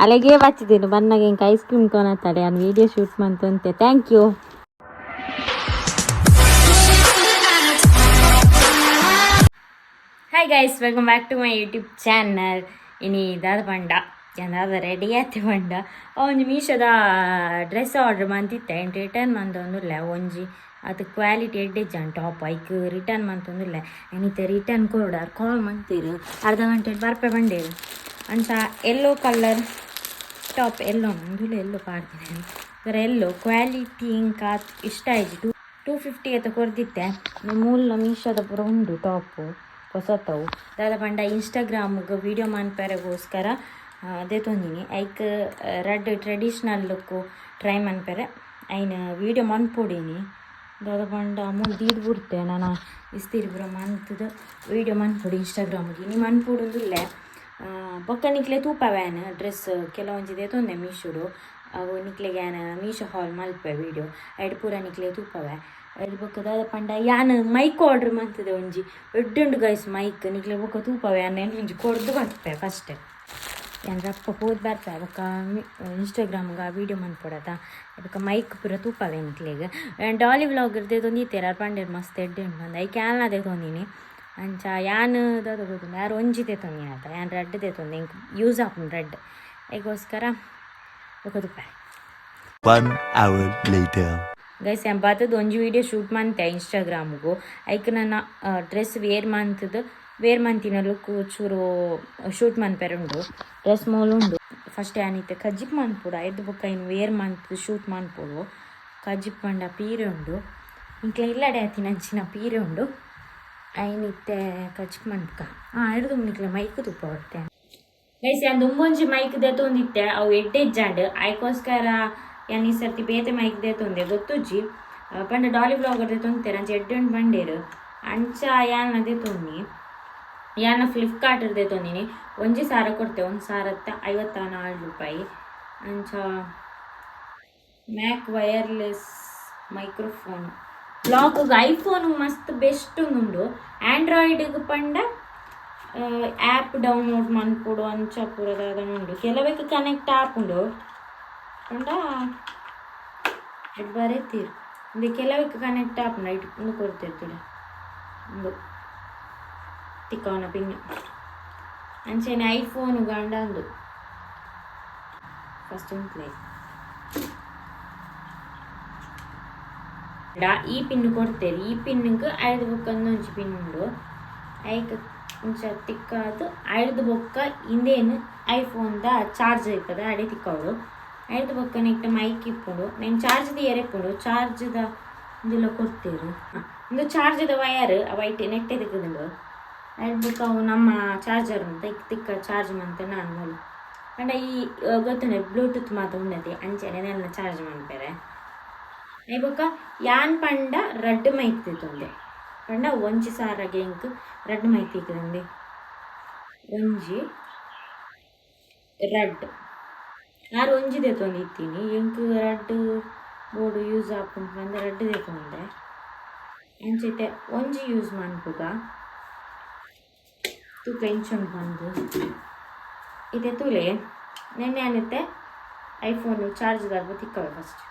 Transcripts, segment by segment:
అలాగే వచ్చింది బన్నగా ఇంకా ఐస్ క్రీమ్ కొనతాడు అని వీడియో షూట్ మంతుంటే thank you. Hi guys, welcome back to my YouTube channel. ಇನಿ ಇದಾದ ಪಂಡ ಎಂದಾದ ರೆಡಿ ಆಯ್ತು ಪಂಡ ಒಂಜಿ ಮೀಶೋದ ಡ್ರೆಸ್ ಆರ್ಡ್ರ್ ಮಂತಿತ್ತೆ ಏನು ರಿಟರ್ನ್ ಮಂತೊಂದುಲ್ಲ ಒಂಜಿ ಅದು ಕ್ವಾಲಿಟಿ ಎಡ್ಡೆಜ್ಜಾನ್ ಟಾಪ್ ಐಕ್ ರಿಟರ್ನ್ ಮಂತೊಂದುಲ್ಲ ಎನಿತೆ ರಿಟರ್ನ್ ಕೊಡಾರ್ ಕಾಲ್ ಮಂತೀರು ಅರ್ಧ ಗಂಟೆ ಬರ್ಪೆ ಬಂಡೇರು ಅಂತ ಎಲ್ಲೋ ಕಲರ್ ಟಾಪ್ ಎಲ್ಲೋ ನಂದುಲ್ಲ ಎಲ್ಲೋ ಪಾಡ್ತೀನಿ ಅದರ ಎಲ್ಲೋ ಕ್ವಾಲಿಟಿ ಇಂಕ ಇಷ್ಟ ಆಯ್ತು. 250 ಅಂತ ಕೊಡ್ದಿತ್ತೆ. ಮೂಲ ಮೀಶೋದ ಪೂರ ಉಂಡು ಟಾಪು posath ದಾದ ಪಂಡ ಇನ್ಸ್ಟಾಗ್ರಾಮ್ಗೆ ವೀಡಿಯೋ ಮನ್ಪೆರೆಗೋಸ್ಕರ ಅದೇ ತೊಂದಿನಿ ಐಕ್ ರೆಡ್ ಟ್ರೆಡಿಷ್ನಲ್ ಲುಕ್ಕು ಟ್ರೈ ಮನ್ಪೆರೆ ಐನ್ ವೀಡಿಯೋ ಮನ್ಪೊಡೀನಿ. ದಾದ ಪಂಡ ಮೂಲು ದೀಡ್ ಬಿಡ್ತೆ ನಾನು ಇಸ್ತೀರಿ ಪೂರ ಮಂತದ ವೀಡಿಯೋ ಮನ್ಪೊಡಿ ಇನ್ಸ್ಟಾಗ್ರಾಮ್ಗೆ ನೀ ಮನ್ಪೊಡುದಿಲ್ಲ ಬೊಕ್ಕ ನಿಕ್ಲೆ ತೂಪವ್ಯಾನ್ ಡ್ರೆಸ್ ಕೆಲವೊಂಜಿದೆ ತೊಂದೆ ಮೀಶೋಡು ಅವು ನಿಕ್ಲೆಗ್ಯಾನ ಮೀಶೋ ಹಾಲ್ ಮಲ್ಪೆ ವೀಡಿಯೋ ಐಡ್ ಪೂರ ನಿಕ್ಲೆ ತೂಪವೆ ಐಡ್ ಬೊಕ್ಕ ದಾದ ಪಂಡ ಯಾನ್ ಮೈಕ್ ಆರ್ಡ್ರ್ ಮಂತದೆ ಒಂಜಿ ಎಡ್ಡುಂಡು ಗೈಸ್ ಮೈಕ್ ನಿಕ್ಲೆ ಬೊಕ್ಕ ತೂಪವೆ ಯಾನ್ ಏನು ಒಂಜಿ ಕೊಡ್ದು ಬರ್ಪೆ ಫಸ್ಟ್ ಯಾನ್ ರಪ್ಪ ಹೋದ್ ಬರ್ಪೆ ಬೊಕ್ಕ ಇನ್ಸ್ಟಾಗ್ರಾಮ್ಗೆ ವೀಡಿಯೋ ಮನ್ಪೊಡತ ಬೊಕ್ಕ ಮೈಕ್ ಪೂರ ತೂಪವೆ ನಿಕ್ಲೆಗೆ ಡಾಲಿ ವ್ಲಾಗರ್ದೇ ತೊಂದಿತ್ತೇರ ಪಂಡೇರು ಮಸ್ತ್ ಎಡ್ಡೆಂಡು ಬಂದು ಐ ಕ್ಯಾಲ್ನದೇ ತೊಂದಿನಿ ಅಂಚ ಯಾನ್ ದಾದ ಗೊತ್ತುಂಡು ಯಾರು ಒಂಜಿದೆ ತೊಂದಿನಿ ಆತ ಯಾನ್ ರೆಡ್ದೇ ತೊಂದಿ ಇಂಕ್ ಯೂಸ್ ಆಪುಂಡು ರೆಡ್ ಈಗೋಸ್ಕರ ಬೊಕ್ಕ 1 hour later. ಗೈಸ್ ಎಂಬತ್ತದು ಒಂಜಿ ವೀಡಿಯೋ ಶೂಟ್ ಮಂತೆ ಇನ್ಸ್ಟಾಗ್ರಾಮ್ಗು ಐಕ್ ನನ್ನ ಡ್ರೆಸ್ ವೇರ್ ಮಂತಿನ ಲುಕ್ ಚೂರು ಶೂಟ್ ಮನ್ಪೆರುಂಡು ಡ್ರೆಸ್ ಮೂಲುಂಡು ಫಸ್ಟ್ ಏನಿತ್ತೆ ಕಜ್ಜಿಪ್ ಮನ್ಪುಡು ಐದು ಬೊಕ್ಕ ಇನ್ನು ವೇರ್ ಮಂತ್ ಶೂಟ್ ಮನ್ಪುಡು ಕಜ್ಜಿಪ್ ಪಂಡ ಪೀರೆ ಉಂಡು ಇಂಕ್ಲೆ ಇಲ್ಲಡೆ ಆತಿ ನಂಚಿನ ಪೀರೆ ಉಂಡು ಐನಿತ್ತೆ ಕಜ್ಜಿಪ್ ಮನ್ಪುಕ ಹಿಡ್ದು ನಿಕ್ಲೆ ಮೈಕ್ ತುಪ್ಪ ಹೊಡ್ತೆ ಗೈಸ್ ಯಾನ್ ದುಂಬೊಂಜಿ ಮೈಕ್ ದೆತ್ತೊಂದಿತ್ತೆ ಅವು ಎಡ್ಡೆಜ್ಜಾಂಡ್ ಐಕೋಸ್ಕರ ಯಾನ್ ಈ ಸರ್ತಿ ಬೇತೆ ಮೈಕ್ ದೆತ್ತೊಂದೆ ಗೊತ್ತುಜ್ಜಿ ಪಂಡ ಡಾಲಿ ವ್ಲಾಗರ್ ದೆತ್ತೊಂದಿತ್ತೆ ಅಂಚ ಎಡ್ಡೆಂಡು ಬಂಡೇರು ಅಂಚ ಯಾನ್ ದೆತ್ತೊಂದಿ ಯಾನ ಫ್ಲಿಪ್ಕಾರ್ಟ್ ದೆತ್ತೊಂದಿನಿ ಒಂಜಿ ಸಾರ ಕೊಡ್ತೆ 1,54 ರೂಪಾಯಿ ಅಂಚ ಮ್ಯಾಕ್ ವೈರ್ಲೆಸ್ ಮೈಕ್ರೋಫೋನ್ ಬ್ಲಾಗ್ಗೆ ಐಫೋನ್ ಮಸ್ತ್ ಬೆಸ್ಟ್ ಉಂಡು ಆಂಡ್ರಾಯ್ಡ್ಗೆ ಪಂಡ ಆ್ಯಪ್ ಡೌನ್ಲೋಡ್ ಮನ್ಪೊಡು ಅಂಚ ಪೂರದ ಉಂಡು ಕೆಲವಕ್ಕೆ ಕನೆಕ್ಟ್ ಆಪುಂಡು ಪಂಡ ಎಡ್ ಬರೆತೀರು ಒಂದು ಕೆಲವಕ್ಕೆ ಕನೆಕ್ಟ್ ಆಪುಂಡು ಐಟ್ ಒಂದು ಕೊಡ್ತಿರ್ತದೆ ಒಂದು ತಿಕ್ಕವನ ಪಿನ್ ಅಂಚೆನೆ ಐಫೋನ್ ಗಂಡ ಒಂದು ಫಸ್ಟ್ ಉಂಟ್ಲೆ ಈ ಪಿನ್ ಕೊಡ್ತೇರಿ ಈ ಪಿನ್ಗೆ 5 ಬೊಕ್ಕ ಒಂದೊಂಜಿ ಪಿನ್ ಉಂಡು ಐಕ್ ಒಂಚ ತಿಕ್ಕಾದು 5 ಬೊಕ್ಕ ಇಂದೇನು ಐಫೋನ್ದ ಚಾರ್ಜ್ ಇರ್ತದೆ ಅಡೆ ತಿಕ್ಕವಳು 5 ಬೊಕ್ಕ ನೆಕ್ಟ್ ಮೈಕ್ ಇಪ್ಪುಂಡು నేను ಚಾರ್ಜ್ದ ಎರೆಪ್ಪುಂಡು ಚಾರ್ಜ್ದ ಇದೆಲ್ಲ ಕೊಡ್ತೇರು ಒಂದು ಚಾರ್ಜ್ದ ವಯರ್ ಅವೈಟ್ ನೆಟ್ಟೆ ತಿಕ್ಕದುಂಡು 5 ಬೊಕ್ಕ ಅವು ನಮ್ಮ ಚಾರ್ಜರ್ ಅಂತ ತಿಕ್ಕ ಚಾರ್ಜ್ ಮಂತೆ ನಾನು ನೋಡು ಅಂಡ ಈ ಗೊತ್ತುಂಡೆ ಬ್ಲೂಟೂತ್ ಮಾತ ಉಂಡತಿ ಅಂಚೆನೆ ನನ್ನ ಚಾರ್ಜ್ ಮನ್ಪೆರೆ ಐ ಬೊಕ್ಕ ಯಾನ್ ಪಂಡ ರಡ್ ಮೈಕ್ ತಿತ್ತೊಂದೆ ಪಂಡ ಒಂಜಿ ಸಾರಗೆ ಇಂಕ್ ರಡ್ ಮೈಕ್ ತಿಕ್ಕದಂದೆ ಒಂಜಿ ರಡ್ ಯಾರು ಒಂಜಿ ದೆತ್ತೊಂದಿತ್ತೀನಿ ಇಂಕ್ ರಡ್ ಬೋರ್ಡು ಯೂಸ್ ಆಪುಂಡು ಪಂಡ ರಡ್ ದೆತ್ತೊಂದೆ ಅಂಚೈತೆ ಒಂಜಿ ಯೂಸ್ ಮನ್ಪುಗ ತೂಕ ಇಂಚೊಂಡು ಬಂದು ಇದೆ ತುಲೆ ನೆನ್ನೆ ಅನ್ನತ್ತೆ ಐಫೋನು ಚಾರ್ಜ್ ದಾರ್ಬ ತಿಕ್ಕವೆ ಫಸ್ಟ್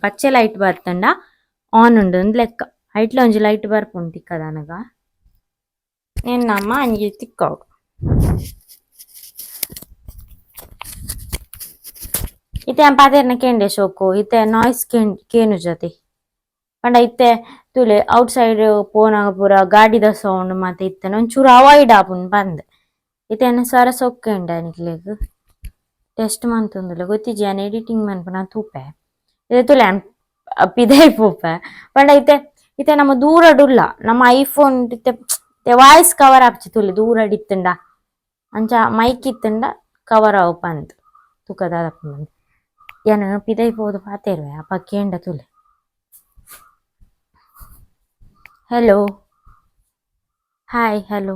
ಪಚ್ಚೆ ಲೈಟ್ ಬರ್ತಂಡ ಆನ್ ಉಂಡು ಒಂದು ಲೆಕ್ಕ ಹೈಟ್ಲ ಒಂಜಿ ಲೈಟ್ ಬರ್ಪುಂಡು ತಿಕ್ಕದನಗ ನೆನ್ನಮ್ಮ ಅಂಜಿ ತಿಕ್ಕವು ಇತ್ತೆ ಪಾತೆರ್ನ ಕೇಂಡೆ ಶೋಕು ಇತ್ತೆ ನಾಯ್ಸ್ ಕೇನು ಜೊತೆ ಪಂಡ ಇತ್ತೆ ತುಲೆ ಔಟ್ ಸೈಡ್ ಪೋನಾಗ ಪೂರ ಗಾಡಿದ ಸೌಂಡ್ ಮತ್ತೆ ಇತ್ತನ ಒಂಚೂರು ಅವಾಯ್ಡ್ ಆಪುಂಡು ಬಂದ್ ಇತ್ತೆ ಸರ ಸೊಕ್ಕೆಂಡ ನಿಕ್ಲೆಗ್ ಟೆಸ್ಟ್ ಮಂತೊಂದುಲ್ಲ ಗೊತ್ತಿಜ್ಜಿ ನಾನು ಎಡಿಟಿಂಗ್ ಮನ್ಪುನ ತೂಪೆ ಇದೆ ತುಲೆ ಪಿದೈ ಪೂಪೆ ಪಂಡ ಇತ್ತೆ ನಮ್ಮ ದೂರಡುಲ್ಲ ನಮ್ಮ ಐಫೋನ್ ಇತ್ತೆ ವಾಯ್ಸ್ ಕವರ್ ಆಪ್ಚಿ ತುಲೆ ದೂರಡ್ ಇತ್ತಂಡ ಅಂಚ ಮೈಕ್ ಇತ್ತಂಡ ಕವರ್ ಆವು ಪಂದ್ ತೂಕದಾದಪ್ಪ ಮಂದಿ ಏನು ಪಿದೈ ಪೋದು ಪಾತೆರ್ವೆ ಅಪ್ಪ ಕೇಂಡ ತುಲೆ ಹಲೋ ಹಾಯ್ ಹಲೋ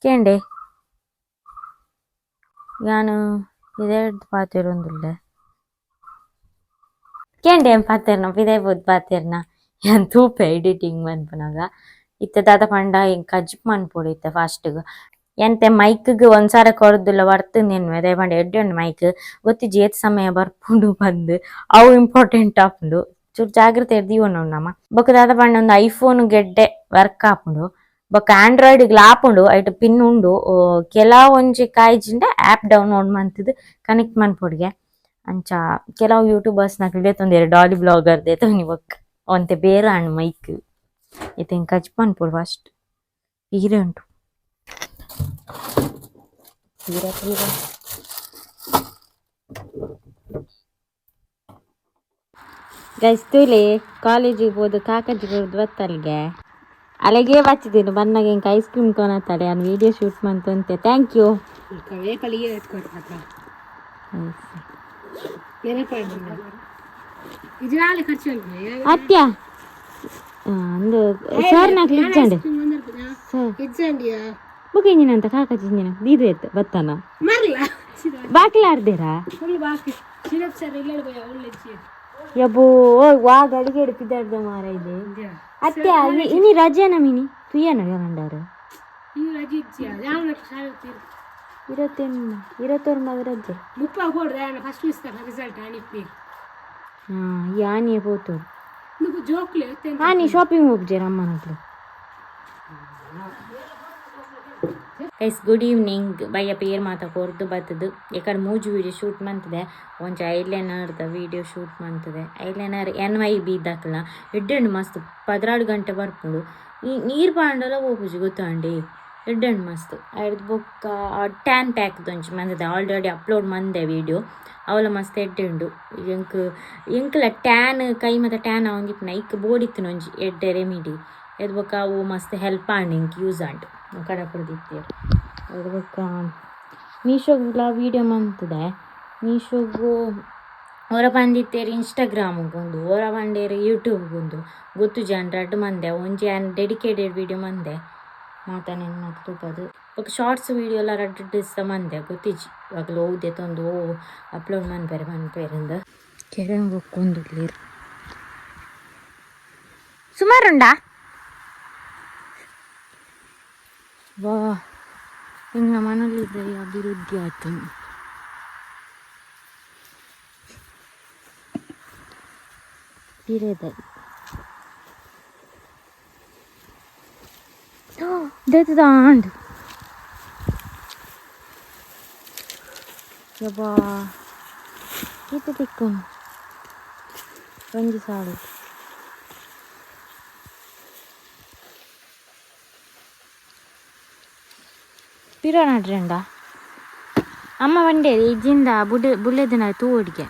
ಕೇಂಡೆ ಯಾನು ಇದೇ ಪಾತೆರೊಂದುಲ್ಲೆ ಕೇಂಡೆ ಪಾತೆರ್ನ ಪಿದೈ ಪೋದು ಪಾತೆರ್ನ ಯಾನ್ ತೂಪೆ ಎಡಿಟಿಂಗ್ ಮನ್ಪುನಾಗ ಇತ್ತೆ ದಾದ ಪಂಡ ಹಿಂಗೆ ಕಜ್ಜಿ ಮನ್ಪೊಡು ಇತ್ತೆ ಫಾಸ್ಟ್ಗೆ ಎಂತೆ ಮೈಕ್ಗೆ ಒಂದ್ಸಾರ ಕೊರದಿಲ್ಲ ಬರ್ತಂದೇನು ಅದೇ ಪಂಡ ಎಡ್ಡೆ ಮೈಕ್ ಗೊತ್ತಿ ಜೇತ್ ಸಮಯ ಬರ್ಪುಂಡು ಬಂದು ಅವು ಇಂಪಾರ್ಟೆಂಟ್ ಆಪುಂಡು ಚೂರು ಜಾಗ್ರತೆ ಎರ್ದಿವನು ನಮ್ಮ ಬೊಕ್ಕ ದಾದ ಪಂಡ ಒಂದು ಐಫೋನ್ ಗೆಡ್ಡೆ ವರ್ಕ್ ಆಪುಂಡು ಬೊಕ್ಕ ಆಂಡ್ರಾಯ್ಡ್ಗೆ ಆಪುಂಡು ಐಟ್ ಪಿನ್ ಉಂಡು ಕೆಲವು ಒಂಜಿ ಕಾಯ್ಜಿಂಡ ಆ್ಯಪ್ ಡೌನ್ಲೋಡ್ ಮಂತದ್ದು ಕನೆಕ್ಟ್ ಮನ್ಪೊಡ್ಗೆ ಅಂಚ ಕೆಲವು ಯೂಟ್ಯೂಬರ್ಸ್ ನಕ್ಲು ದೇತೊಂದೆರ್ ಡಾಲಿ ಬ್ಲಾಗರ್ ದೇತೊಂದಿ ಬೊಕ್ಕ ಒಂತೆ ಬೇರೆ ಹಣ್ಣು ಮೈಕ್ ಇತ್ತೆ ಹಿಂಗೆ ಕಚ್ ಮನ್ಪೊಡು ಫಸ್ಟ್ ಪೀರೆ ಉಂಟು ಪೀರೆ ಪೀರೆ ಗೈಸ್ತೂಲೆ ಕಾಲೇಜಿಗೆ ಹೋದು ಕಾಕಜ್ಜಿ ಬರೋದು ಬತ್ತಲ್ಗೆ ಅಲ್ಲಿಗೆ ಬಚ್ಚಿದ್ದೀನಿ ಬಂದಾಗ ಹಿಂಗೆ ಐಸ್ ಕ್ರೀಮ್ ಕೊನತ್ತಾಳೆ ನಾನು ವೀಡಿಯೋ ಶೂಟ್ ಮಂತಂತೆ ಥ್ಯಾಂಕ್ ಯು ಅತ್ಯ ಒಂದು ಸರ್ ನಾಲ್ಕು ಇಜ್ಜಂಡೆ ಬುಕ್ಕಿಂಜಿನಂತ ಕಾಕಜ್ಜಿಂಜಿನ ದೀದು ಎತ್ತು ಬತ್ತಾನ ಬಾಕಿಲಾರ್ದೇರಾ ಯಬ್ಬೋ ವಾಗ ಅಡಿಗೆ ಎಡ್ಪಿದ್ದಾರ್ದ ಮಾರ ಇದೆ ಅತ್ತೆ ಇನಿ ರಜೆನ ಮಿನಿ ತುಯ್ಯನ ಗಂಡಾರು 21 ಮಗ ರಜೆ ಯಾನಿ ಪೋತು ಹಾನಿ ಶಾಪಿಂಗ್ ಹೋಗ್ಜೇರ ಅಮ್ಮನ ಹತ್ರ ಗೈಸ್ ಗುಡ್ ಈವ್ನಿಂಗ್ ಬಯ್ಯ ಪೇರ್ ಮಾತ ಕೊರ್ದು ಬತ್ತದು ಯಾಕಡೆ ಮೂಜು ವೀಡಿಯೋ ಶೂಟ್ ಮಂತದೆ ಒಂಚ ಐಲೈನರ್ದ ವೀಡಿಯೋ ಶೂಟ್ ಮಂತದೆ ಐಲೈನರ್ NYB ದಾಕಲ ಎಡ್ಡೆಂಡು ಮಸ್ತ್ 16 ಗಂಟೆ ಬರ್ಪುಂಡು ಈ ನೀರು ಪಾಂಡಲ ಹೋಗುಜಿ ಗೊತ್ತಂಡಿ ಎಡ್ಡೆಂಡು ಮಸ್ತ್ ಐದು ಬೊಕ್ಕ ಟ್ಯಾನ್ ಪ್ಯಾಕ್ದೊಂಚು ಮಂದದೆ ಆಲ್ರೆಡಿ ಅಪ್ಲೋಡ್ ಮಂದೆ ವೀಡಿಯೋ ಅವಲ ಮಸ್ತ್ ಎಡ್ಡೆಂಡು ಎಂಕ್ಲ ಟ್ಯಾನ್ ಕೈ ಮತ್ತು ಟ್ಯಾನ್ ಅವಂಗಿಪ್ನ ಇಕ್ ಬೋಡಿತ್ತಿನೊಂಜಿ ಎಡ್ಡೆ ರೆಮಿಡಿ ಎದ್ ಬೊಕ್ಕ ಅವು ಮಸ್ತ್ ಹೆಲ್ಪ್ ಆಂಡ್ ಇಂಕ್ ಯೂಸ್ ಆಂಡ್ ಕಡೆ ಕೊಡ್ದಿತ್ತೇವೆ ಎದ್ ಬೊಕ್ಕ ಮೀಶೋಗ್ಲ ವೀಡಿಯೋ ಮಂತದೆ ಮೀಶೋಗು ಹೊರ ಬಂದಿತ್ತೇರಿ ಇನ್ಸ್ಟಾಗ್ರಾಮ್ಗೊಂದು ಹೊರ ಬಂಡೇರಿ ಯೂಟ್ಯೂಬ್ಗೊಂದು ಗೊತ್ತು ಜನ ರಡ್ಡು ಮಂದೆ ಒಂಜಿ ಡೆಡಿಕೇಟೆಡ್ ವೀಡಿಯೋ ಮಂದೆ ಮಾತಾನೇನು ಮಾತು ತೂಪದು ಬೊಕ್ಕ ಶಾರ್ಟ್ಸ್ ವೀಡಿಯೋ ಎಲ್ಲ ರಡ್ಡು ಡಿಸ್ಸ ಮಂದೆ ಗೊತ್ತಿಜ್ಜಿ ಇವಾಗಲೂ ಹೋದೆ ತಂದು ಅಪ್ಲೋಡ್ ಮನ್ಪೇರಿಂದ ಕೆರೆ ಹೋಗ್ಕೊಂಡ್ಲೇರು ಸುಮಾರುಂಡಾ ವಾ ಹಿಂಗೆ ನಮ್ಮ ಮನೇಲಿದ್ದರೆ ಅಭಿವೃದ್ಧಿ ಆಯ್ತು ಪಿರೆದ dethonde ಯಬ್ಬಾ ಇದು ತಿಕ್ಕೋನು ಒಂಜಿ ಸಾಲು ಪಿರಾ ನಡ್ರಂಡ ಅಮ್ಮ ಬಂಡೇರಿ ಇಜ್ಜಿಂದ ಬುಳ್ಳೆದಿನ ತೂಡಿಗೆ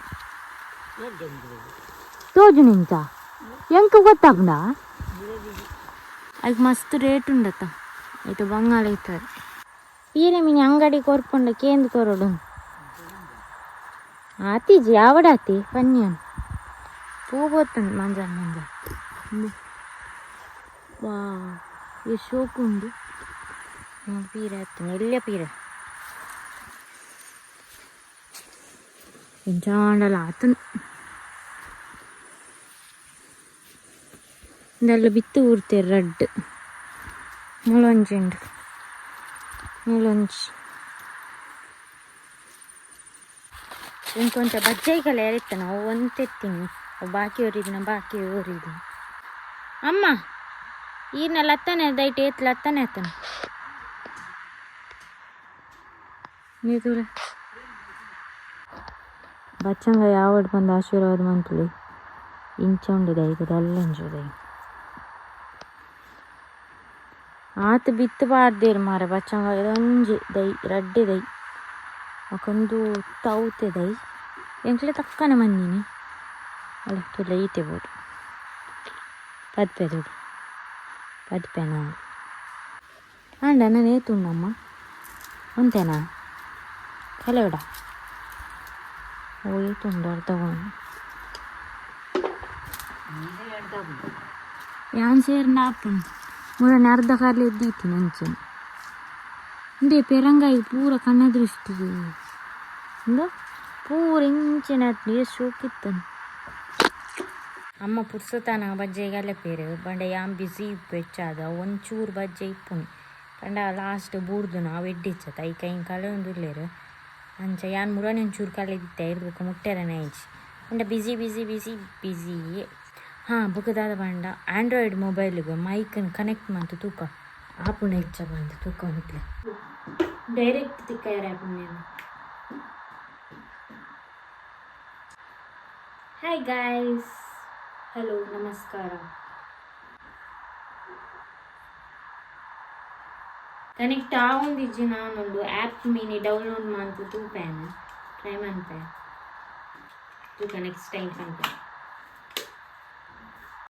ತೋಜು ನಿಂತ ಎಂಕ ಗೊತ್ತಾಗ್ಡ ಅದಕ್ಕೆ ಮಸ್ತ್ ರೇಟ್ ಉಂಡತ್ತ ಆಯ್ತು ಬಂಗಾಳ ಇರ್ತಾರೆ ಪೀರೆ ಮೀನು ಅಂಗಡಿ ಕೊರ್ಪುಂಡ ಕೇಂದು ಕೊರೋಡು ಆತಿಜಿ ಯಾವಡಾತಿ ಪನ್ಯನ್ ಪೂ ಬೋತಂದು ಮಂಜ ವಾ ಎಷ್ಟು ಶೋಕುಂಡು ಪೀರೆ ಆಯ್ತು ಎಲ್ಲ ಪೀರೆ ಜಾಂಡಲ ಆತನು ಇದೆಲ್ಲ ಬಿತ್ತು ಊರ್ತೀರಿ ರಡ್ಡು ಮುಳೊಂಜಿ ಉಂಡು ಮುಳೊಂಜಿ ಇಂಕೊಂಚ ಬಜ್ಜಾಯಿಗೆಲ್ಲ ಎರಿತಾನ ಅವು ಒಂತೆತ್ತೀನಿ ಅವು ಬಾಕಿ ಓರಿದ್ದೀನಿ ಅಮ್ಮ ಈರ್ನೆಲ್ಲ ಹತ್ತಾನೆ ದೈಟ್ ಏತ್ಲ ಹತ್ತಾನೆ ಆತನ ನೀರು ಬಚ್ಚಂಗ ಯಾವಡ್ ಬಂದು ಆಶೀರ್ವಾದ ಮಂತ್ಲಿ ಇಂಚ ಉಂಡಿದೆ ಇದೆಲ್ಲ ಇಂಚುದೆ ಆತ ಬಿತ್ತು ಬಾರ್ದೇರು ಮಾರ ಬಚ್ಚಂಗ ಒಂಜಿ ದೈ ರಡ್ಡೆ ದೈ ಅಕೊಂದು ತೌತೆ ದೈ ಎಂಕ್ಲೆ ತಕ್ಕನೆ ಮಂದಿನಿ ಅಲ್ಲ ತುಲ್ಲ ಈತೆ ಬೋದು ಪದ್ಪೆ ದುಡು ಪದ್ಪೆ ನಾವು ಅಂಡ ನಾನು ಏತುಂಡಮ್ಮ ಉಂತೇನಾ ಕಲೆವಡ ಓ ಏತುಂಡು ಅರ್ಧಗೊಂಡು ಯಾನ್ ಸೇರ್ನ ಆಪುಂಡು ಮೂರನೇ ಅರ್ಧ ಕಾರ್ಲಿ ಎದ್ದೀತಿ ನಂಚನೆ ಇಂದೇ ಪೆರಂಗಾಯಿ ಪೂರ ಕಣ್ಣ ದೃಷ್ಟಿ ಇಂದ ಪೂರ ಇಂಚಿನ ಎಷ್ಟು ಶೋಕಿತ್ತನು ಅಮ್ಮ ಪುರ್ಸೊತ್ತಾನ ಬಜ್ಜೆಗೆಲ್ಲ ಪೇರು ಬಂಡೆ ಯಾಮ್ ಬಿಸಿ ಇಪ್ಪು ಹೆಚ್ಚಾದ ಒಂಚೂರು ಬಜ್ಜೆ ಇಪ್ಪುನಿ ಪಂಡ ಲಾಸ್ಟ್ ಬೂರ್ದು ನಾವು ಎಡ್ಡಿಚ್ಚ ತೈ ಕೈ ಕಳೆ ಒಂದುಲ್ಲೇರು ಅಂಚ ಯಾನ್ ಮುರಾನಿ ಒಂಚೂರು ಕಲೆ ದಿತ್ತೆ ಇರ್ಬೇಕು ಮುಟ್ಟೆರನೆ ಐಚಿ ಪಂಡ ಬಿಸಿ ಬಿಸಿ ಬಿಸಿ ಬಿಸಿ ಹಾಂ ಬುಕ್ಕದಾದ ಪಂಡ ಆಂಡ್ರಾಯ್ಡ್ ಮೊಬೈಲಿಗೆ ಮೈಕನ್ನು ಕನೆಕ್ಟ್ ಮಾಡ್ತು ತೂಕ ಆಪುಣ ಹೆಚ್ಚ ಬಂದು ತೂಕ ಮುಟ್ಲೆ ಡೈರೆಕ್ಟ್ ತಿಕ್ಕ ಯಾರು ಹಾಯ್ ಗಾಯ್ಸ್ ಹಲೋ ನಮಸ್ಕಾರ ಕನೆಕ್ಟ್ ಆಗೊಂದಿಜ್ಜಿ ನಾನೊಂದು ಆ್ಯಪ್ ಮಿನಿ ಡೌನ್ಲೋಡ್ ಮಾಡ್ತು ತೂಪೇನ ಟ್ರೈ ಮಾಡ್ತೆ ತೂಕ ನೆಕ್ಸ್ಟ್ ಟೈಮ್ ಪಂಪೆ